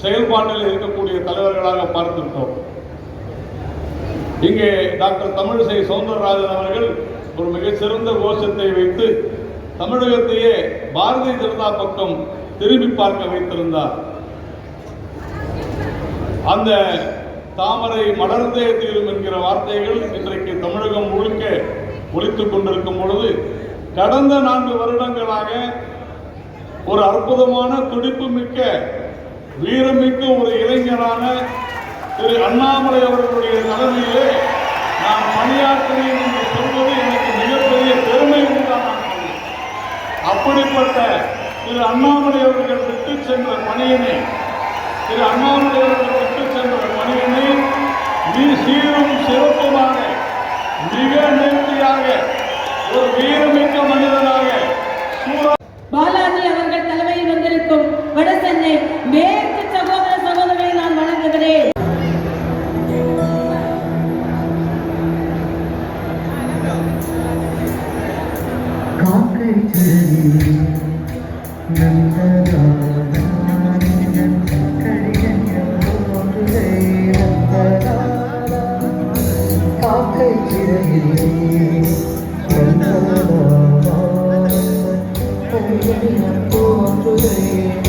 செயல்பாட்டில் இருக்கக்கூடிய தலைவர்களாக பார்த்திருக்கிறோம். இங்கே டாக்டர் தமிழிசை சவுந்தரராஜன் அவர்கள் ஒரு மிகச்சிறந்த கோஷத்தை வைத்து தமிழகத்தையே பாரதிய ஜனதா பக்கம் திரும்பி பார்க்க வைத்திருந்தார். அந்த தாமரை மலர்ந்தே தீரும் என்கிற வார்த்தைகள் இன்றைக்கு தமிழகம் முழுக்க ஒலித்துக் கொண்டிருக்கும் பொழுது, கடந்த 4 வருடங்களாக ஒரு அற்புதமான துடிப்பு மிக்க வீரமிக்க ஒரு இளைஞரான திரு அண்ணாமலை அவர்களுடைய தலைமையிலே நான் பணியாற்றினேன் என்று சொல்வது எனக்கு மிகப்பெரிய பெருமை உண்டான. அப்படிப்பட்ட திரு அண்ணாமலை அவர்கள் விட்டு சென்ற பணியினை சீரும் சிறப்புமாக மிக நேர்த்தியாக ஒரு வீரமிக்க மனிதனாக பாலாஜி அவர்கள் தலைமையில் வந்திருக்கும் வடசென்னை மேற்கு சகோதர சகோதரிகளை நான் வணங்குகிறேன். Thank you.